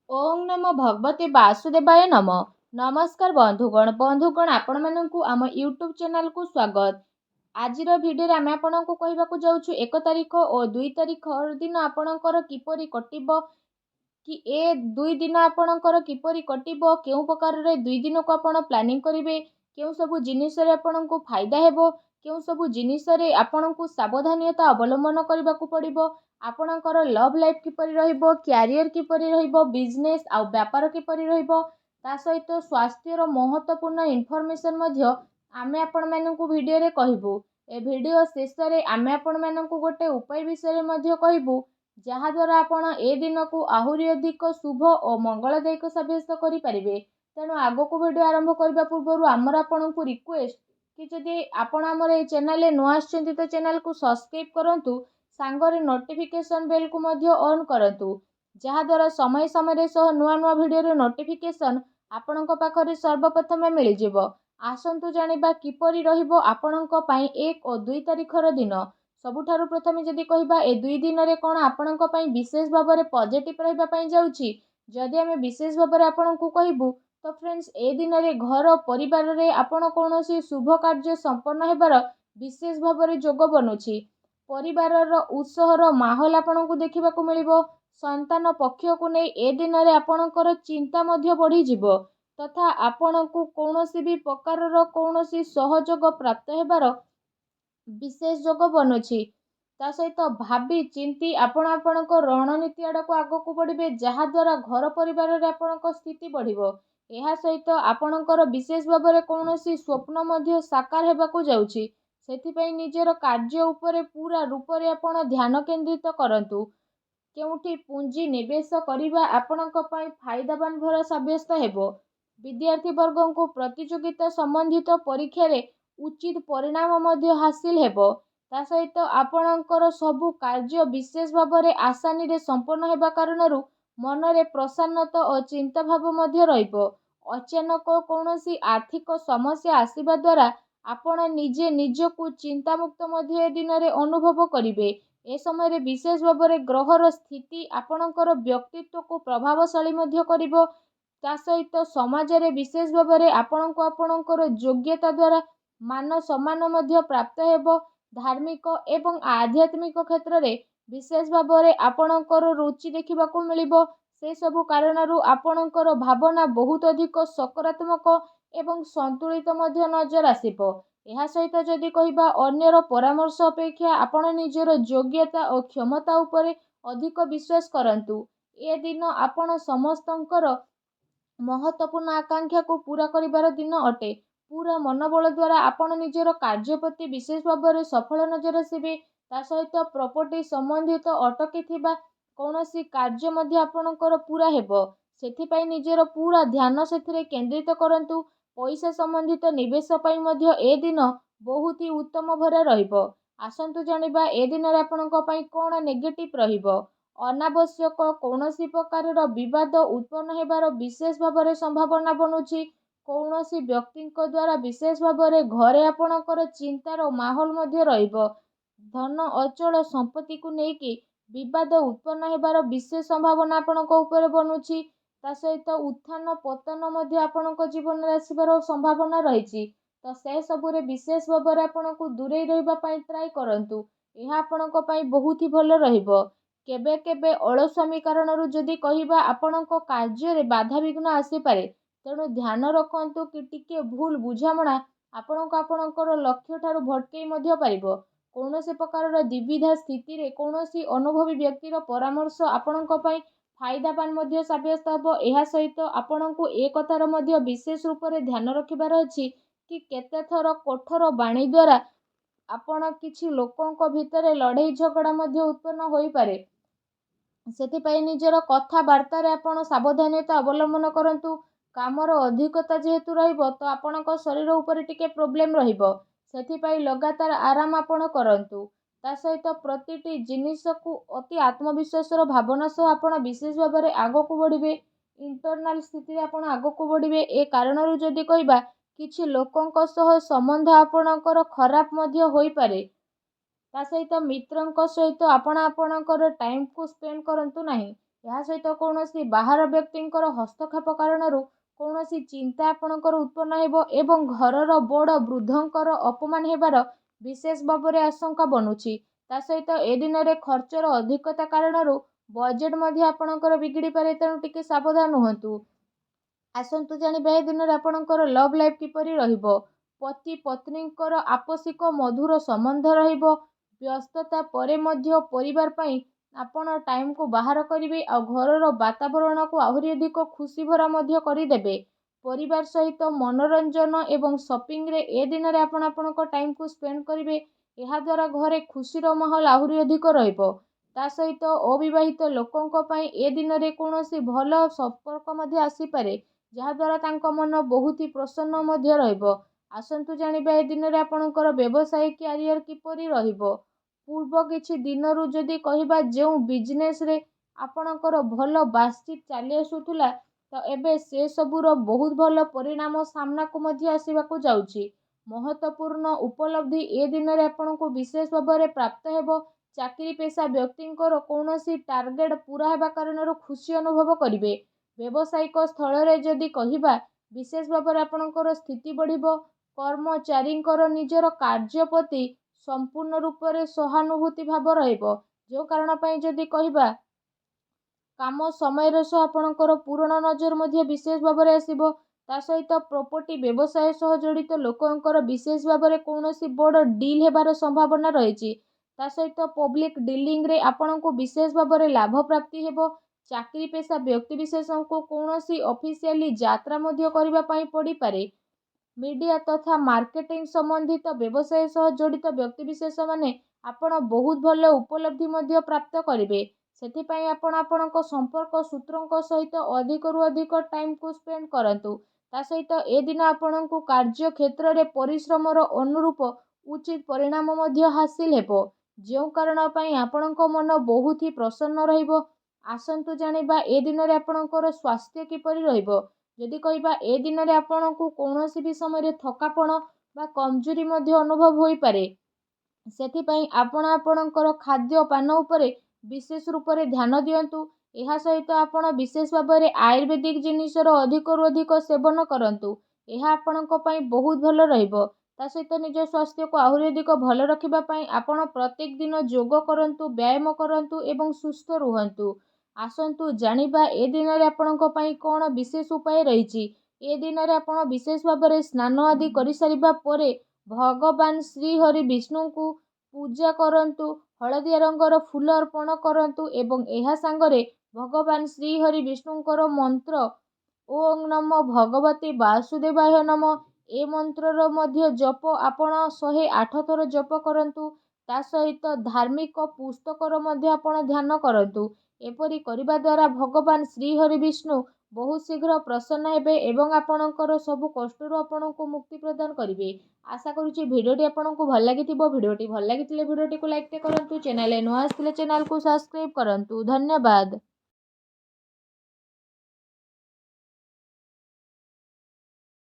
ओं नमो भगवते वासुदेवाय नम। नमस्कार बंधुगण आपण मानकु आम यूट्यूब चैनल को स्वागत। आजिर भिडियो आम आपको कहवाक जाऊँ 1 तारिख और 2 तारिख दिन आपणकर किपरि कटिब कि ए 2 दिन आपणकर किपरि कटिब केउ प्रकार रे 2 दिन को आपण प्लानिंग करिवे केउ सब जिनिस रे आपणको फायदा हेबो केउ सब जिनिस रे आपणको सावधानता अवलंबन करबाकू पड़िबो आपणकर लव लाइफ किपरि रहिबो कैरियर किपरि रहिबो बिजनेस आ व्यापार किपरि रहिबो ता सहित स्वास्थ्य रो महत्वपूर्ण इन्फॉर्मेशन मध्य आमे आपण मानकू वीडियो रे कहिबू। ए वीडियो शेष रे आमे आपण मानकू गोटे उपाय विषय मध्य कहिबू जहाद्वारा आपण ए दिन को आहुरी अधिक शुभ और मंगलदायक सब्यस्त करें। तेणु आग को वीडियो आरंभ करने पूर्व आमर आपण को रिक्वेस्ट कि जदि आपण आमर ए चैनल नुआ आछंती तो चैनल को सब्सक्राइब करंतु सांगरे नोटिफिकेशन बेल को मध्य ऑन करंतु जहाद्वारा समय समय सह नुआ नुआ वीडियो रे नोटिफिकेशन आपणक पाखरे सर्वप्रथम मिल जिवो। आसंतु जानिबा किपरि रहिबो आपणक पई 1 और 2 तारिखर दिन। सबुठारु प्रथमे जदि कहिबा ए 2 दिन रे कोन आपणक पई विशेष भाव में पॉजिटिव रहिबा पई जाउची जदि आमे विशेष भाव में आपणकू कहबू तो फ्रेंड्स ए दिन रे घर परिवार रे आपण कोनोसी शुभ कार्य संपन्न हेबार विशेष भाव में जोग बनुची। परिवार रो उत्साहर माहौल आपणकू देखिबाकू मिलिबो। संतान पक्ष को नहीं ए दिन रे आपणकर चिंता मध्य बढ़ी जिवो तथा आपणकू कोनोसी भी प्रकार रो कोनोसी सहयोग प्राप्त हेबार विशेष जोग बनुची। ता सहित भावी चिंती आपण आपणक रणनीति आड़क आगक बढ़े जहाद्वारा घर परिवार रे आपणक स्थिति बढ़िबो। एहा सहित आपणकर विशेष भाव में कौनसी स्वप्न मध्य साकार हेबाकू जाउची सेथिपई निजर कार्य उपरे पूरा रूप रे आपण ध्यान केंद्रित करंतु। केउठी पूंजी निवेश करिबा आपणक पई फायदावान भर साब्यस्त हेबो। विद्यार्थी वर्गों को प्रतियोगिता संबंधित परीक्षा रे उचित परिणाम मध्य हासिल हेबो। ता सहित आपणकर सबु कार्य विशेष भाव में आसानी रे संपन्न हेबा कारणरू मनरे प्रसन्नता और चिंता भाव मध्य रहिबो। अचानक कौनसी आर्थिक समस्या आसीबा द्वारा आपण निजे निजकू चिंतामुक्त मध्य ए दिन रे अनुभव करिवे। ए समय रे विशेष भाव में ग्रहर स्थिति आपणकर व्यक्तित्व को प्रभावशाली मध्य करिवो। ता सहित समाज रे विशेष भाव में आपणको आपणकर योग्यता द्वारा मान सम्मान मध्य प्राप्त हेबो। धार्मिक एवं आध्यात्मिक क्षेत्र रे विशेष भाव में आपणकर रुचि देखिबाकू मिलिबो। से सबु कारणरू आपणकर भावना बहुत अधिक सकारात्मक एवं संतुलित मध्य नजर आसिबो। एहा सहित जदि कहिबा अन्यर परामर्श अपेक्षा आपण निजर योग्यता और क्षमता उपरे अधिक विश्वास करंतु। ए दिन आपण समस्तंकर महत्वपूर्ण आकांक्षा को पूरा करिबार दिन अटे। पूरा मनोबल द्वारा आपण निजर कार्य प्रति विशेष भाव में सफल नजर आसिबे। ता सहित प्रॉपर्टी संबंधित अटकी थिबा कौनसी कार्य मध्य आपणकर पूरा हेबो सेथिपई निजर पूरा ध्यान सेथिरे केंद्रित करंतु। पैसा संबंधित निवेश पई मध्य ए दिन बहुत ही उत्तम भरे रहिबो। आसंतु जानिबा ए दिन रे आपणक पई कोन नेगेटिव रहिबो। अनावश्यक कौनसी प्रकार विवाद उत्पन्न हेबार विशेष भाव में संभावना बनुची। कौनसी व्यक्ति द्वारा विशेष भाव में घरे आपणकर चिंतार माहौल मध्य रहिबो। धन अचल संपत्ति को लेकिन विवाद उत्पन्न हेबार विशेष संभावना आपणक ऊपर बनुची। ता सहित उत्थान पतन मध्य आपणक जीवन रे आसिबार संभावना रहिची। तो से सबु रे विशेष भाव में आपणको दूरे रहिबा पई ट्राई करंतु। एहा आपणक पई बहुत ही भलो रहिबो। केबे केबे अलस्वामी कारणरू जदि कहिबा आपणक कार्य रे बाधा विघ्न आसी पारे तेणु ध्यान रखंतु कि टिके भूल बुझामणा आपणक आपणकर लक्ष्य ठारू भटकई मध्य पारिबो। कौनसी प्रकार द्विविधा स्थिति रे कौनसी अनुभवी व्यक्तिर परामर्श आपणक पई फायदावान मध्य साब्यस्त हेबो। एहा सहित आपणको ए कथार मध्य विशेष रूप से ध्यान रखिबार अछि कि केते थर कठोर बाणी द्वारा आपण किछि लोकंक भितरे लड़ाई झगड़ा मध्य उत्पन्न होई पारे। सेथिपई निजर कथबार्ता रे आपण सावधानता अवलंबन करंतु। कामर अधिकता जेहेतु रहिबो तो आपणक शरीर उपरे टिके प्रोब्लेम रहिबो सेथिपई लगातार आराम आपण करंतु। ता सहित प्रतिटी जिनिस को अति आत्मविश्वास भावना सह आपण विशेष भाव में आगक बढ़िबे। इंटरनाल स्थिति आपण आगक बढ़िबे। ए कारणरू जदि कहिबा किछि लोकंक सह संबंध आपणकर खराब मध्य होई पारे। ता सहित मित्रंक सहित आपण आपणकर टाइम को स्पेंड करंतु नाही। ଏହା ସହିତ କୌଣସି ବାହାର ବ୍ୟକ୍ତିଙ୍କର ହସ୍ତକ୍ଷେପ କାରଣରୁ କୌଣସି ଚିନ୍ତା ଆପଣଙ୍କର ଉତ୍ପନ୍ନ ହେବ ଏବଂ ଘରର ବଡ଼ ବୃଦ୍ଧଙ୍କର ଅପମାନ ହେବାର ବିଶେଷ ଭାବରେ ଆଶଙ୍କା ବନୁଛି। ତା ସହିତ ଏ ଦିନରେ ଖର୍ଚ୍ଚର ଅଧିକତା କାରଣରୁ ବଜେଟ୍ ମଧ୍ୟ ଆପଣଙ୍କର ବିଗିଡ଼ି ପାରେ, ତେଣୁ ଟିକେ ସାବଧାନ ହୁଅନ୍ତୁ। ଆସନ୍ତୁ ଜାଣିବା ଏ ଦିନରେ ଆପଣଙ୍କର ଲଭ୍ ଲାଇଫ୍ କିପରି ରହିବ। ପତି ପତ୍ନୀଙ୍କର ଆପୋଷିକ ମଧୁର ସମ୍ବନ୍ଧ ରହିବ। ବ୍ୟସ୍ତତା ପରେ ମଧ୍ୟ ପରିବାର ପାଇଁ ଆପଣ ଟାଇମ୍କୁ ବାହାର କରିବେ ଆଉ ଘରର ବାତାବରଣକୁ ଆହୁରି ଅଧିକ ଖୁସି ଭରା ମଧ୍ୟ କରିଦେବେ। ପରିବାର ସହିତ ମନୋରଞ୍ଜନ ଏବଂ ସପିଂରେ ଏ ଦିନରେ ଆପଣ ଆପଣଙ୍କ ଟାଇମ୍କୁ ସ୍ପେଣ୍ଡ କରିବେ। ଏହାଦ୍ୱାରା ଘରେ ଖୁସିର ମାହୋଲ ଆହୁରି ଅଧିକ ରହିବ। ତା ସହିତ ଅବିବାହିତ ଲୋକଙ୍କ ପାଇଁ ଏ ଦିନରେ କୌଣସି ଭଲ ସମ୍ପର୍କ ମଧ୍ୟ ଆସିପାରେ, ଯାହାଦ୍ୱାରା ତାଙ୍କ ମନ ବହୁତ ପ୍ରସନ୍ନ ମଧ୍ୟ ରହିବ। ଆସନ୍ତୁ ଜାଣିବା ଏ ଦିନରେ ଆପଣଙ୍କର ବ୍ୟବସାୟ କ୍ୟାରିୟର କିପରି ରହିବ। ପୂର୍ବ କିଛି ଦିନରୁ ଯଦି କହିବା ଯେଉଁ ବିଜନେସରେ ଆପଣଙ୍କର ଭଲ ବାତଚିତ ଚାଲି ଆସୁଥିଲା, ତ ଏବେ ସେସବୁର ବହୁତ ଭଲ ପରିଣାମ ସାମ୍ନାକୁ ମଧ୍ୟ ଆସିବାକୁ ଯାଉଛି। ମହତ୍ତ୍ୱପୂର୍ଣ୍ଣ ଉପଲବ୍ଧି ଏ ଦିନରେ ଆପଣଙ୍କୁ ବିଶେଷ ଭାବରେ ପ୍ରାପ୍ତ ହେବ। ଚାକିରି ପେଶା ବ୍ୟକ୍ତିଙ୍କର କୌଣସି ଟାର୍ଗେଟ ପୂରା ହେବା କାରଣରୁ ଖୁସି ଅନୁଭବ କରିବେ। ବ୍ୟବସାୟିକ ସ୍ଥଳରେ ଯଦି କହିବା, ବିଶେଷ ଭାବରେ ଆପଣଙ୍କର ସ୍ଥିତି ବଢ଼ିବ। କର୍ମଚାରୀଙ୍କର ନିଜର କାର୍ଯ୍ୟ ପ୍ରତି ସମ୍ପୂର୍ଣ୍ଣ ରୂପରେ ସହାନୁଭୂତି ଭାବ ରହିବ। ଯେଉଁ କାରଣ ପାଇଁ ଯଦି କହିବା, କାମ ସମୟର ସହ ଆପଣଙ୍କର ପୂରଣ ନଜର ମଧ୍ୟ ବିଶେଷ ଭାବରେ ଆସିବ। ତା ସହିତ ପ୍ରପର୍ଟି ବ୍ୟବସାୟ ସହ ଜଡ଼ିତ ଲୋକଙ୍କର ବିଶେଷ ଭାବରେ କୌଣସି ବଡ଼ ଡିଲ୍ ହେବାର ସମ୍ଭାବନା ରହିଛି। ତା ସହିତ ପବ୍ଲିକ୍ ଡିଲିଂରେ ଆପଣଙ୍କୁ ବିଶେଷ ଭାବରେ ଲାଭ ପ୍ରାପ୍ତି ହେବ। ଚାକିରି ପେଶା ବ୍ୟକ୍ତିବିଶେଷଙ୍କୁ କୌଣସି ଅଫିସିଆଲି ଯାତ୍ରା ମଧ୍ୟ କରିବା ପାଇଁ ପଡ଼ିପାରେ। ମିଡ଼ିଆ ତଥା ମାର୍କେଟିଂ ସମ୍ବନ୍ଧିତ ବ୍ୟବସାୟ ସହ ଜଡ଼ିତ ବ୍ୟକ୍ତିବିଶେଷମାନେ ଆପଣ ବହୁତ ଭଲ ଉପଲବ୍ଧି ମଧ୍ୟ ପ୍ରାପ୍ତ କରିବେ। ସେଥିପାଇଁ ଆପଣ ଆପଣଙ୍କ ସମ୍ପର୍କ ସୂତ୍ରଙ୍କ ସହିତ ଅଧିକରୁ ଅଧିକ ଟାଇମ୍କୁ ସ୍ପେଣ୍ଡ କରନ୍ତୁ। ତା ସହିତ ଏ ଦିନ ଆପଣଙ୍କୁ କାର୍ଯ୍ୟ କ୍ଷେତ୍ରରେ ପରିଶ୍ରମର ଅନୁରୂପ ଉଚିତ ପରିଣାମ ମଧ୍ୟ ହାସିଲ ହେବ, ଯେଉଁ କାରଣ ପାଇଁ ଆପଣଙ୍କ ମନ ବହୁତ ହି ପ୍ରସନ୍ନ ରହିବ। ଆସନ୍ତୁ ଜାଣିବା ଏ ଦିନରେ ଆପଣଙ୍କର ସ୍ୱାସ୍ଥ୍ୟ କିପରି ରହିବ। ଯଦି କହିବା ଏ ଦିନରେ ଆପଣଙ୍କୁ କୌଣସି ବି ସମୟରେ ଥକାପଣ ବା କମଜୋରି ମଧ୍ୟ ଅନୁଭବ ହୋଇପାରେ। ସେଥିପାଇଁ ଆପଣ ଆପଣଙ୍କର ଖାଦ୍ୟପାନ ଉପରେ ବିଶେଷ ରୂପରେ ଧ୍ୟାନ ଦିଅନ୍ତୁ। ଏହା ସହିତ ଆପଣ ବିଶେଷ ଭାବରେ ଆୟୁର୍ବେଦିକ ଜିନିଷର ଅଧିକରୁ ଅଧିକ ସେବନ କରନ୍ତୁ। ଏହା ଆପଣଙ୍କ ପାଇଁ ବହୁତ ଭଲ ରହିବ। ତା ସହିତ ନିଜ ସ୍ୱାସ୍ଥ୍ୟକୁ ଆହୁରି ଅଧିକ ଭଲ ରଖିବା ପାଇଁ ଆପଣ ପ୍ରତ୍ୟେକ ଦିନ ଯୋଗ କରନ୍ତୁ, ବ୍ୟାୟାମ କରନ୍ତୁ ଏବଂ ସୁସ୍ଥ ରୁହନ୍ତୁ। ଆସନ୍ତୁ ଜାଣିବା ଏ ଦିନରେ ଆପଣଙ୍କ ପାଇଁ କ'ଣ ବିଶେଷ ଉପାୟ ରହିଛି। ଏ ଦିନରେ ଆପଣ ବିଶେଷ ଭାବରେ ସ୍ନାନ ଆଦି କରିସାରିବା ପରେ ଭଗବାନ ଶ୍ରୀହରି ବିଷ୍ଣୁଙ୍କୁ ପୂଜା କରନ୍ତୁ। ହଳଦିଆ ରଙ୍ଗର ଫୁଲ ଅର୍ପଣ କରନ୍ତୁ ଏବଂ ଏହା ସାଙ୍ଗରେ ଭଗବାନ ଶ୍ରୀହରି ବିଷ୍ଣୁଙ୍କର ମନ୍ତ୍ର ଓଂ ନମୋ ଭଗବତେ ବାସୁଦେବାୟ ନମଃ, ଏ ମନ୍ତ୍ରର ମଧ୍ୟ ଜପ ଆପଣ 108 ଥର ଜପ କରନ୍ତୁ। ତା ସହିତ ଧାର୍ମିକ ପୁସ୍ତକର ମଧ୍ୟ ଆପଣ ଧ୍ୟାନ କରନ୍ତୁ। ଏପରି କରିବା ଦ୍ୱାରା ଭଗବାନ ଶ୍ରୀହରି ବିଷ୍ଣୁ ବହୁତ ଶୀଘ୍ର ପ୍ରସନ୍ନ ହେବେ ଏବଂ ଆପଣଙ୍କର ସବୁ କଷ୍ଟରୁ ଆପଣଙ୍କୁ ମୁକ୍ତି ପ୍ରଦାନ କରିବେ। ଆଶା କରୁଛି ଭିଡ଼ିଓଟି ଆପଣଙ୍କୁ ଭଲ ଲାଗିଥିବ। ଭିଡ଼ିଓଟି ଭଲ ଲାଗିଥିଲେ ଭିଡ଼ିଓଟିକୁ ଲାଇକ୍ କରନ୍ତୁ। ଚ୍ୟାନେଲରେ ନୂଆ ଆସିଥିଲେ ଚ୍ୟାନେଲକୁ ସବସ୍କ୍ରାଇବ୍ କରନ୍ତୁ। ଧନ୍ୟବାଦ।